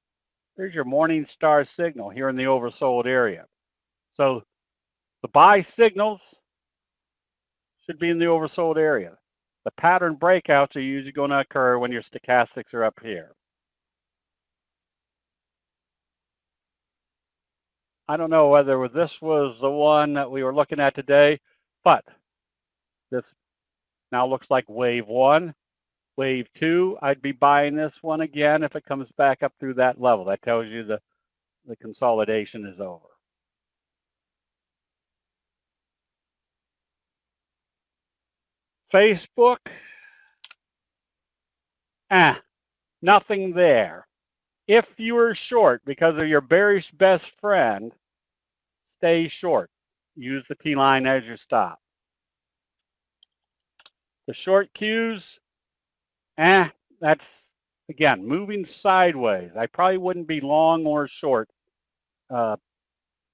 There's your morning star signal here in the oversold area. So the buy signals should be in the oversold area. The pattern breakouts are usually going to occur when your stochastics are up here. I don't know whether this was the one that we were looking at today, but this now looks like wave 1. Wave 2, I'd be buying this one again if it comes back up through that level. That tells you the consolidation is over. Facebook, nothing there. If you are short because of your bearish best friend, stay short. Use the T-line as your stop. The short cues, that's, again, moving sideways. I probably wouldn't be long or short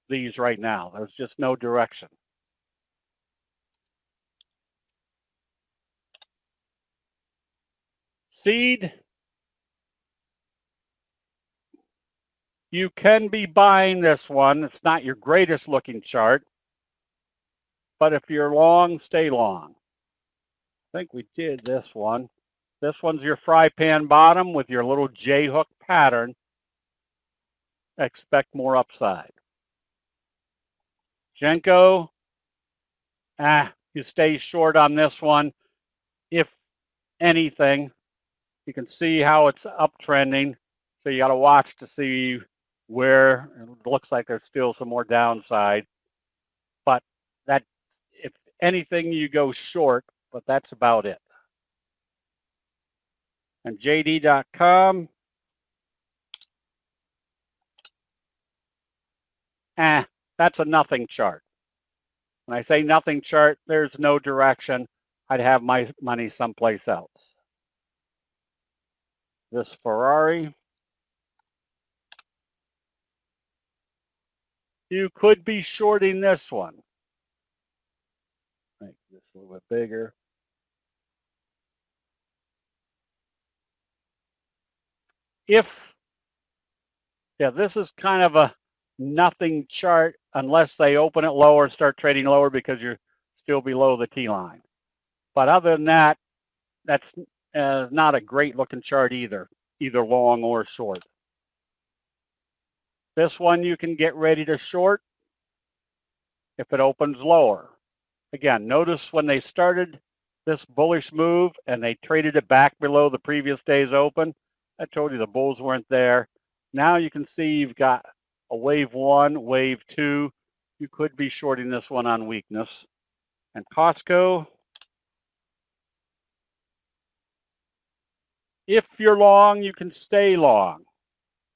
these right now. There's just no direction. Seed, you can be buying this one. It's not your greatest looking chart, but if you're long, stay long. I think we did this one. This one's your fry pan bottom with your little J-hook pattern. Expect more upside. Genco, you stay short on this one. If anything, you can see how it's uptrending. So you got to watch to see where it looks like there's still some more downside. But that, if anything, you go short, but that's about it. And JD.com, that's a nothing chart. When I say nothing chart, there's no direction. I'd have my money someplace else. This Ferrari, you could be shorting this one. Make this a little bit bigger. This is kind of a nothing chart unless they open it lower and start trading lower because you're still below the T line. But other than that, that's not a great looking chart either long or short. This one you can get ready to short if it opens lower. Again, notice when they started this bullish move and they traded it back below the previous day's open, I told you the bulls weren't there. Now you can see you've got a wave one, wave two. You could be shorting this one on weakness. And Costco, if you're long, you can stay long.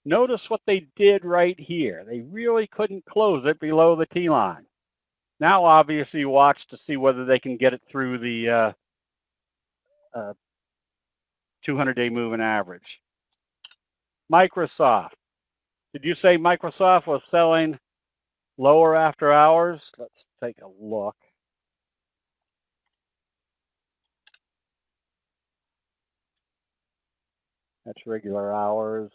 Notice what they did right here. They really couldn't close it below the T line. Now, obviously, you watch to see whether they can get it through the 200-day moving average. Microsoft. Did you say Microsoft was selling lower after hours? Let's take a look. That's regular hours.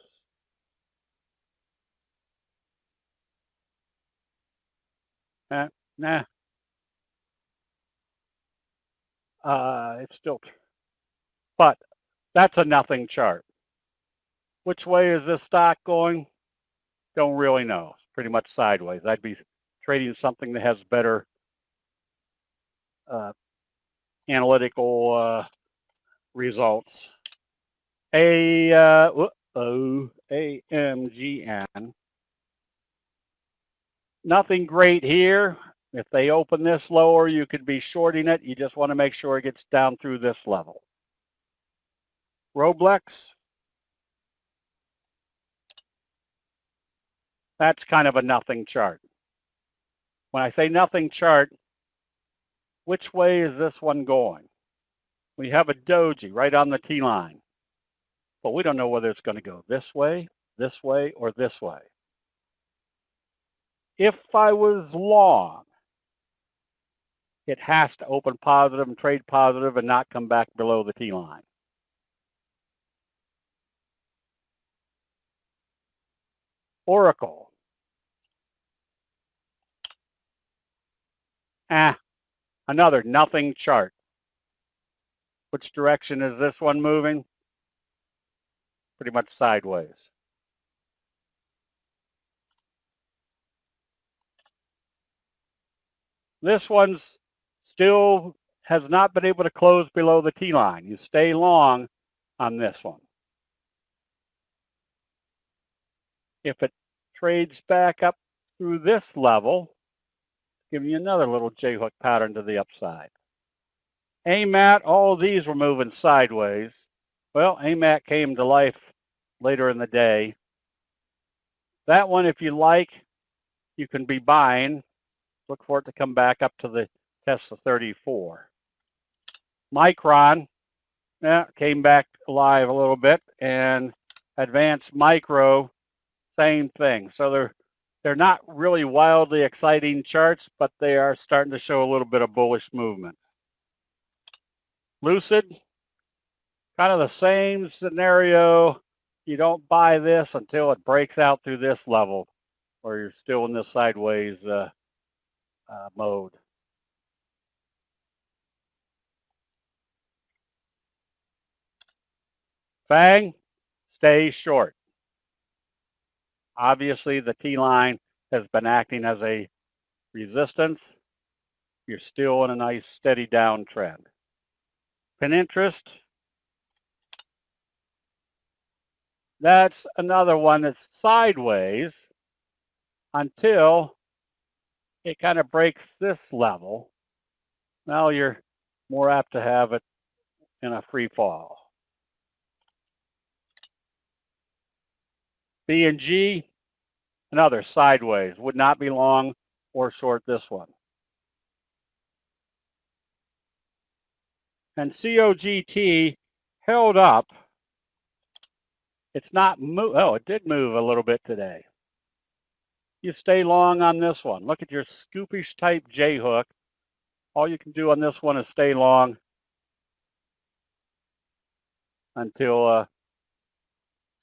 Nah. It's still, but that's a nothing chart. Which way is this stock going? Don't really know. It's pretty much sideways. I'd be trading something that has better analytical results. AMGN. Nothing great here. If they open this lower, you could be shorting it. You just want to make sure it gets down through this level. Roblex. That's kind of a nothing chart. When I say nothing chart, which way is this one going? We have a doji right on the T line, but we don't know whether it's going to go this way, or this way. If I was long, it has to open positive and trade positive and not come back below the T line. Oracle. Another nothing chart. Which direction is this one moving? Pretty much sideways. This one's still has not been able to close below the T line. You stay long on this one. If it trades back up through this level, giving you another little J-hook pattern to the upside. AMAT, all of these were moving sideways. Well, AMAT came to life later in the day. That one, if you like, you can be buying. Look for it to come back up to the test of 34. Micron, came back alive a little bit, and Advanced Micro, same thing. So they're not really wildly exciting charts, but they are starting to show a little bit of bullish movement. Lucid, kind of the same scenario. You don't buy this until it breaks out through this level, or you're still in this sideways mode. FANG, stay short. Obviously, the T line has been acting as a resistance, you're still in a nice steady downtrend. Pin interest, that's another one that's sideways until it kind of breaks this level. Now you're more apt to have it in a free fall. B and G, another sideways, would not be long or short this one. And COGT held up. It's not move. Oh, it did move a little bit today. You stay long on this one. Look at your scoopish type J hook. All you can do on this one is stay long until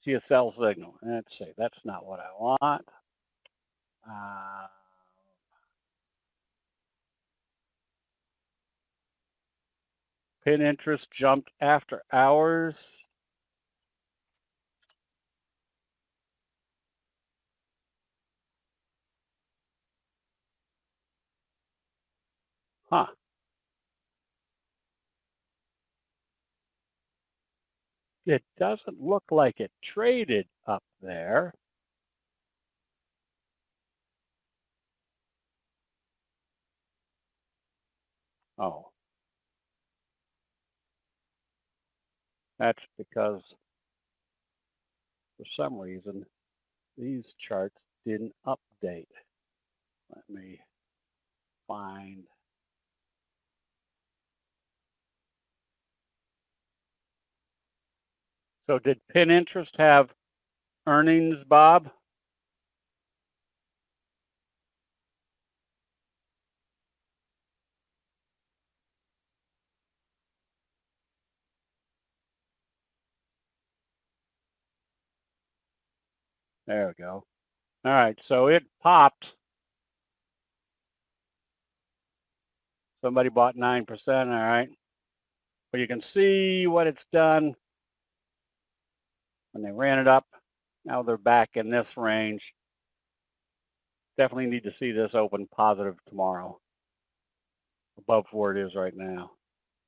see a sell signal. Let's see. That's not what I want. Pin interest jumped after hours. Huh. It doesn't look like it traded up there. Oh. That's because for some reason these charts didn't update. Let me find. So did pin interest have earnings, Bob? There we go. All right, so it popped. Somebody bought 9%, all right. But you can see what it's done when they ran it up. Now they're back in this range. Definitely need to see this open positive tomorrow, above where it is right now.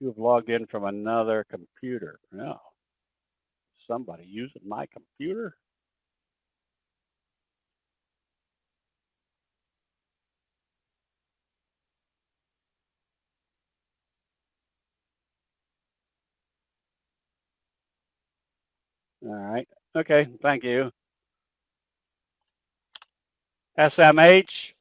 You have logged in from another computer. No. Somebody using my computer? All right. Okay, thank you. SMH.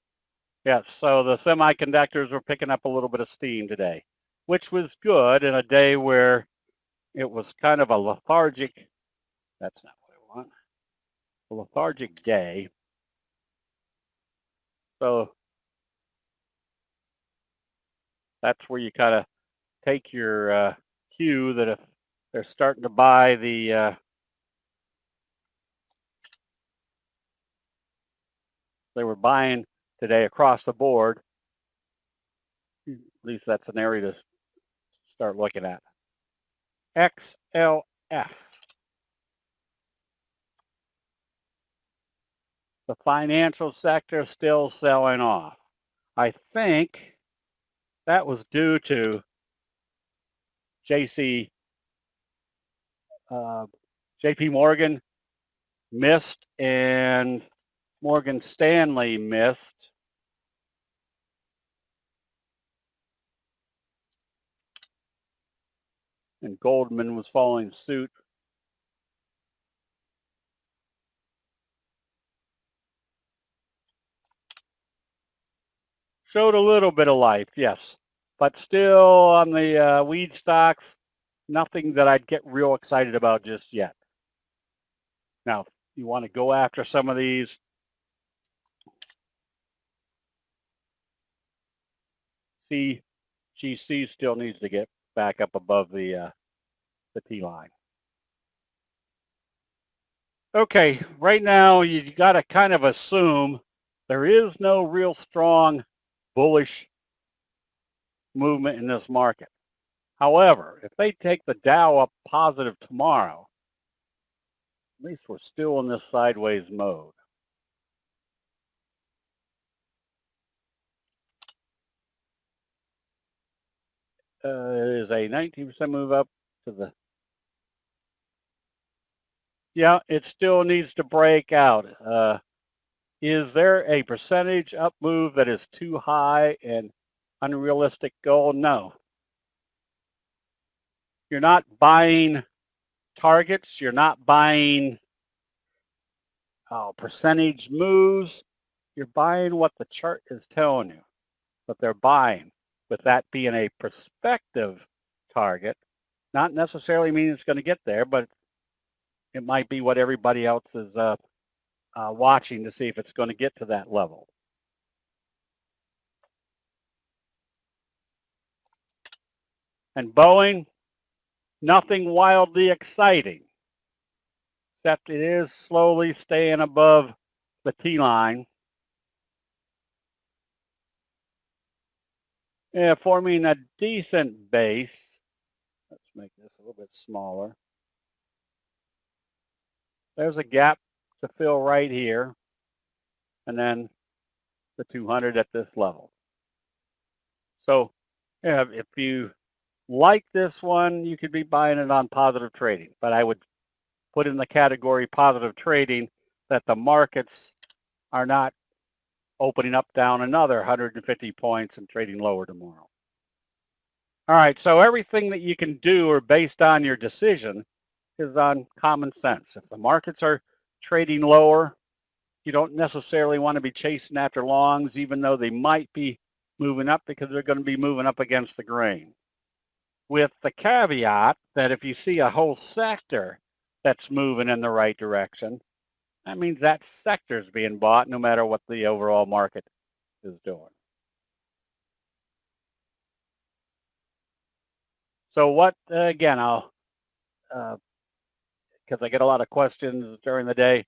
Yes, so the semiconductors were picking up a little bit of steam today, which was good in a day where it was kind of a lethargic, that's not what I want, a lethargic day. So that's where you kind of take your cue that if they're starting to buy the, they were buying today across the board, at least that's an area to start looking at. XLF. The financial sector still selling off. I think that was due to JP Morgan missed and Morgan Stanley missed. And Goldman was following suit. Showed a little bit of life, yes. But still on the weed stocks, nothing that I'd get real excited about just yet. Now, if you want to go after some of these, CGC still needs to get back up above the T line. Okay, right now you got to kind of assume there is no real strong bullish movement in this market. However, if they take the Dow up positive tomorrow, at least we're still in this sideways mode. is a 19% move up to the, yeah, it still needs to break out. Is there a percentage up move that is too high and unrealistic goal? No. You're not buying targets. You're not buying percentage moves. You're buying what the chart is telling you, but they're buying, with that being a prospective target. Not necessarily mean it's going to get there, but it might be what everybody else is watching to see if it's going to get to that level. And Boeing, nothing wildly exciting, except it is slowly staying above the T-line. Yeah, forming a decent base. Let's make this a little bit smaller. There's a gap to fill right here, and then the 200 at this level. So yeah, if you like this one, you could be buying it on positive trading, but I would put in the category positive trading that the markets are not opening up down another 150 points and trading lower tomorrow. All right, so everything that you can do or based on your decision is on common sense. If the markets are trading lower, you don't necessarily want to be chasing after longs, even though they might be moving up, because they're going to be moving up against the grain. With the caveat that if you see a whole sector that's moving in the right direction, that means that sector is being bought no matter what the overall market is doing. So what, again, I'll, because I get a lot of questions during the day,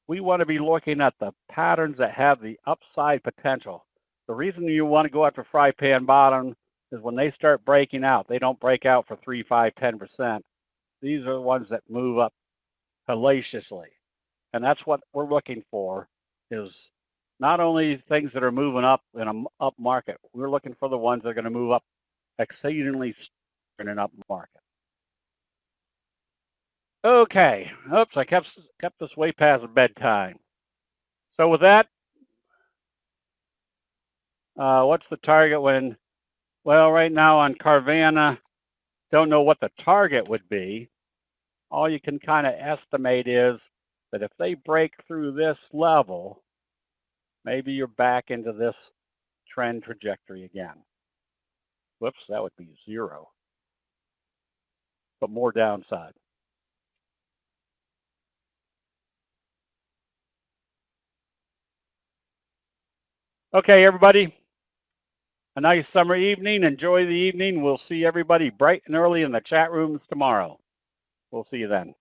we want to be looking at the patterns that have the upside potential. The reason you want to go after fry pan bottom is when they start breaking out. They don't break out for 3, 5, 10%. These are the ones that move up hellaciously. And that's what we're looking for, is not only things that are moving up in an up market. We're looking for the ones that are going to move up exceedingly in an up market. Okay. Oops, I kept this way past bedtime. So with that, what's the target when? Well, right now on Carvana, don't know what the target would be. All you can kind of estimate is that if they break through this level, maybe you're back into this trend trajectory again. Whoops, that would be 0, but more downside. Okay, everybody, a nice summer evening. Enjoy the evening. We'll see everybody bright and early in the chat rooms tomorrow. We'll see you then.